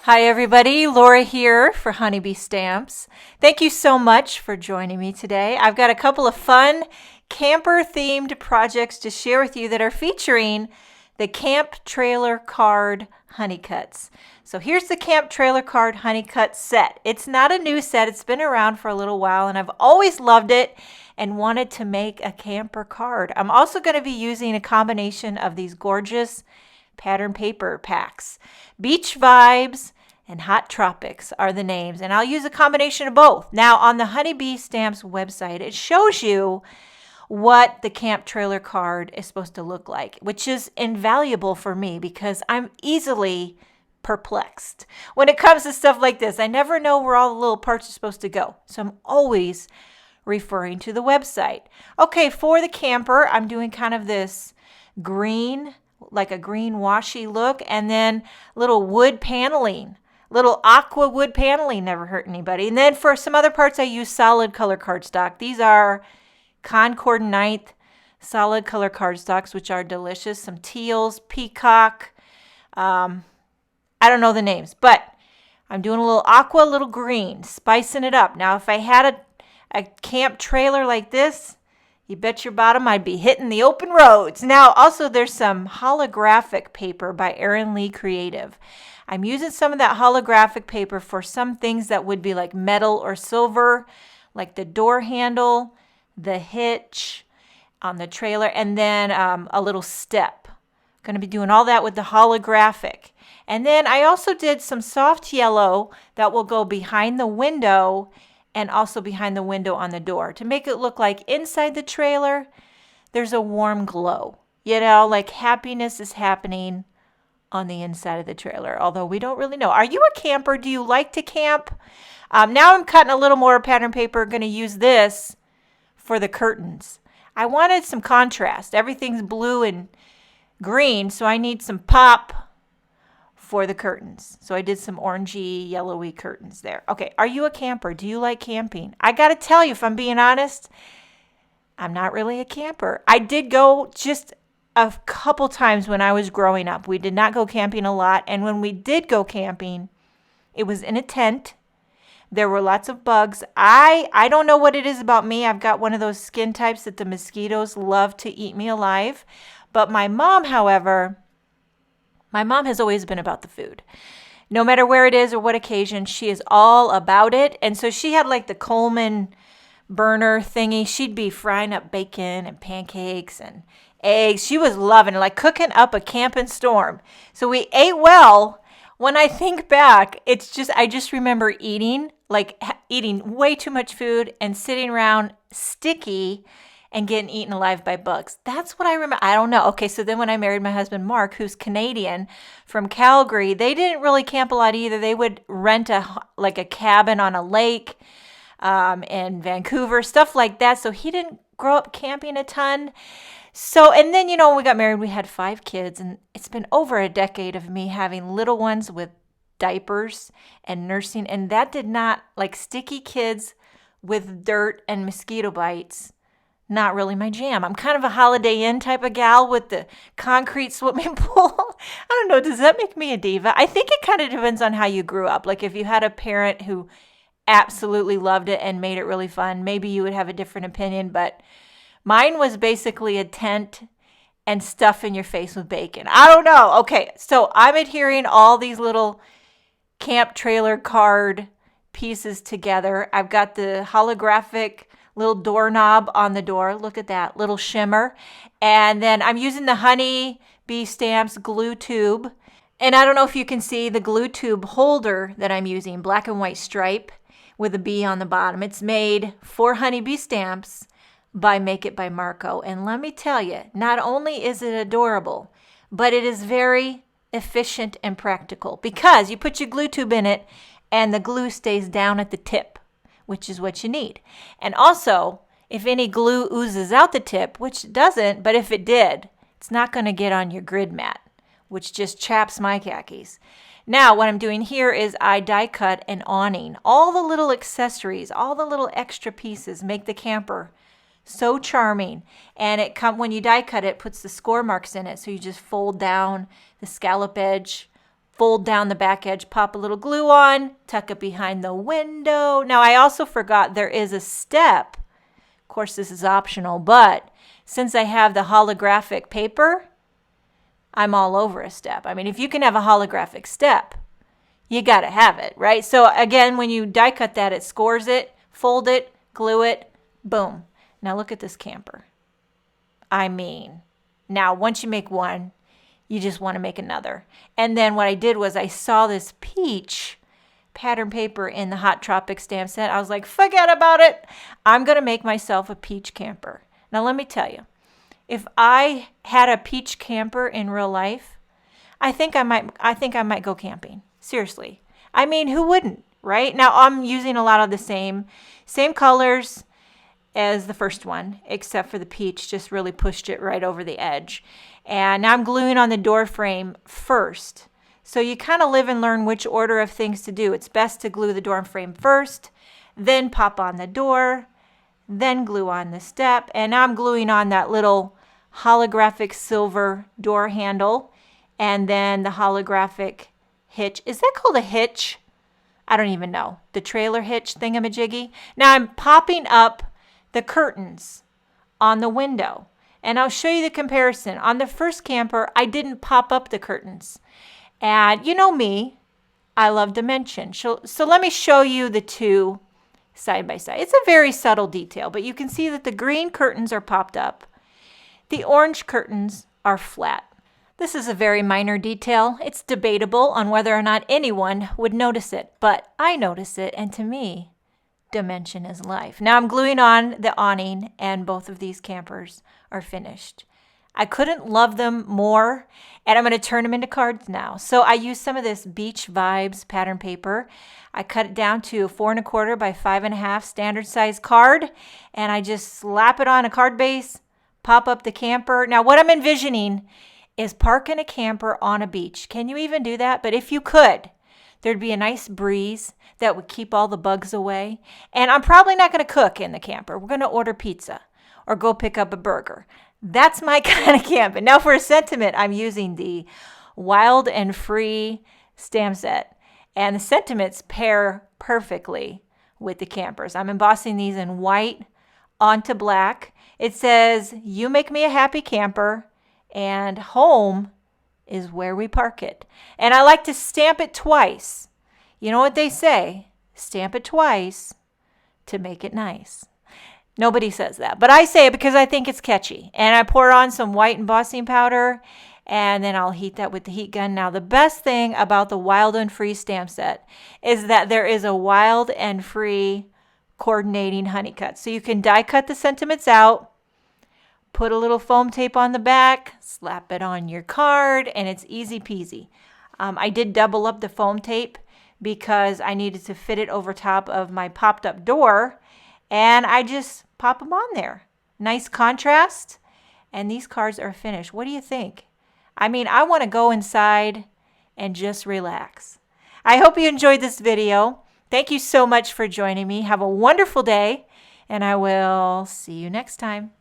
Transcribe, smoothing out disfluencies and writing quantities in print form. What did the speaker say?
Hi everybody, Laura here for Honeybee Stamps. Thank you so much for joining me today. I've got a couple of fun camper themed projects to share with you that are featuring the Camp Trailer Card Honey Cuts. So here's the Camp Trailer Card Honey Cut set. It's not a new set, it's been around for a little while and I've always loved it and wanted to make a camper card. I'm also going to be using a combination of these gorgeous pattern paper packs. Beach Vibes and Hot Tropics are the names, and I'll use a combination of both. Now, on the Honeybee Stamps website, it shows you what the camp trailer card is supposed to look like, which is invaluable for me because I'm easily perplexed. When it comes to stuff like this, I never know where all the little parts are supposed to go, so I'm always referring to the website. Okay, for the camper, I'm doing kind of this green, like a green washy look, and then little wood paneling, little aqua wood paneling, never hurt anybody. And then for some other parts, I use solid color cardstock. These are Concord 9th solid color cardstocks, which are delicious. Some teals, peacock, I don't know the names, but I'm doing a little aqua, a little green, spicing it up. Now, if I had a camp trailer like this, you bet your bottom I'd be hitting the open roads. Now, also there's some holographic paper by Erin Lee Creative. I'm using some of that holographic paper for some things that would be like metal or silver, like the door handle, the hitch on the trailer, and then a little step. Going to be doing all that with the holographic. And then I also did some soft yellow that will go behind the window and also behind the window on the door to make it look like inside the trailer, there's a warm glow. You know, like happiness is happening on the inside of the trailer, although we don't really know. Are you a camper? Do you like to camp? Now I'm cutting a little more pattern paper. Going to use this for the curtains. I wanted some contrast. Everything's blue and green, so I need some pop for the curtains. So I did some orangey, yellowy curtains there. Okay, are you a camper? Do you like camping? I got to tell you, if I'm being honest, I'm not really a camper. I did go just a couple times when I was growing up. We did not go camping a lot, and when we did go camping, it was in a tent. There were lots of bugs. I don't know what it is about me. I've got one of those skin types that the mosquitoes love to eat me alive. But my mom, however, my mom has always been about the food. No matter where it is or what occasion, she is all about it. And so she had like the Coleman burner thingy. She'd be frying up bacon and pancakes and eggs. She was loving it, like cooking up a camping storm. So we ate well. When I think back, I just remember eating way too much food and sitting around sticky and getting eaten alive by bugs. That's what I remember. I don't know. Okay, so then when I married my husband, Mark, who's Canadian from Calgary, they didn't really camp a lot either. They would rent a cabin on a lake in Vancouver, stuff like that. So he didn't grow up camping a ton. So, and then, when we got married, we had 5 kids, and it's been over a decade of me having little ones with diapers and nursing, and that did not, like sticky kids with dirt and mosquito bites, not really my jam. I'm kind of a Holiday Inn type of gal with the concrete swimming pool. I don't know, does that make me a diva? I think it kind of depends on how you grew up. Like if you had a parent who absolutely loved it and made it really fun, maybe you would have a different opinion, but mine was basically a tent and stuff in your face with bacon. I don't know. Okay, so I'm adhering all these little camp trailer card pieces together. I've got the holographic little doorknob on the door. Look at that little shimmer. And then I'm using the Honeybee Stamps glue tube. And I don't know if you can see the glue tube holder that I'm using, black and white stripe with a bee on the bottom. It's made for Honeybee Stamps by Make It by Marco. And let me tell you, not only is it adorable, but it is very efficient and practical because you put your glue tube in it and the glue stays down at the tip, which is what you need. And also, if any glue oozes out the tip, which it doesn't, but if it did, it's not going to get on your grid mat, which just chaps my khakis. Now, what I'm doing here is I die cut an awning. All the little accessories, all the little extra pieces make the camper so charming. And when you die cut it, puts the score marks in it. So you just fold down the scallop edge, fold down the back edge, pop a little glue on, tuck it behind the window. Now, I also forgot there is a step. Of course, this is optional, but since I have the holographic paper, I'm all over a step. I mean, if you can have a holographic step, you got to have it, right? So again, when you die cut that, it scores it, fold it, glue it, boom. Now look at this camper. I mean, now once you make one, you just want to make another. And then what I did was I saw this peach pattern paper in the Hot Tropics stamp set. I was like, forget about it. I'm going to make myself a peach camper. Now let me tell you, if I had a peach camper in real life, I think I might go camping. Seriously. I mean, who wouldn't, right? Now I'm using a lot of the same colors as the first one, except for the peach just really pushed it right over the edge. And now I'm gluing on the door frame first. So you kind of live and learn which order of things to do. It's best to glue the door frame first, then pop on the door, then glue on the step. And now I'm gluing on that little holographic silver door handle and then the holographic hitch. Is that called a hitch? I don't even know. The trailer hitch thingamajiggy. Now I'm popping up the curtains on the window. And I'll show you the comparison. On the first camper, I didn't pop up the curtains. And you know me, I love dimension. So let me show you the two side by side. It's a very subtle detail, but you can see that the green curtains are popped up. The orange curtains are flat. This is a very minor detail. It's debatable on whether or not anyone would notice it, but I notice it, and to me, dimension is life. Now I'm gluing on the awning, and both of these campers are finished. I couldn't love them more, and I'm going to turn them into cards now. So I used some of this Beach Vibes pattern paper. I cut it down to a 4 1/4 by 5 1/2 standard size card, and I just slap it on a card base, pop up the camper. Now what I'm envisioning is parking a camper on a beach. Can you even do that? But if you could, there'd be a nice breeze that would keep all the bugs away. And I'm probably not going to cook in the camper. We're going to order pizza or go pick up a burger. That's my kind of camping. Now for a sentiment, I'm using the Wild and Free stamp set. And the sentiments pair perfectly with the campers. I'm embossing these in white onto black. It says, "You make me a happy camper, and home is where we park it." And I like to stamp it twice. You know what they say? Stamp it twice to make it nice. Nobody says that, but I say it because I think it's catchy. And I pour on some white embossing powder, and then I'll heat that with the heat gun. Now, the best thing about the Wild and Free stamp set is that there is a Wild and Free coordinating honey cut. So you can die cut the sentiments out, put a little foam tape on the back, slap it on your card, and it's easy peasy. I did double up the foam tape because I needed to fit it over top of my popped up door, and I just pop them on there. Nice contrast, and these cards are finished. What do you think? I mean, I want to go inside and just relax. I hope you enjoyed this video. Thank you so much for joining me. Have a wonderful day, and I will see you next time.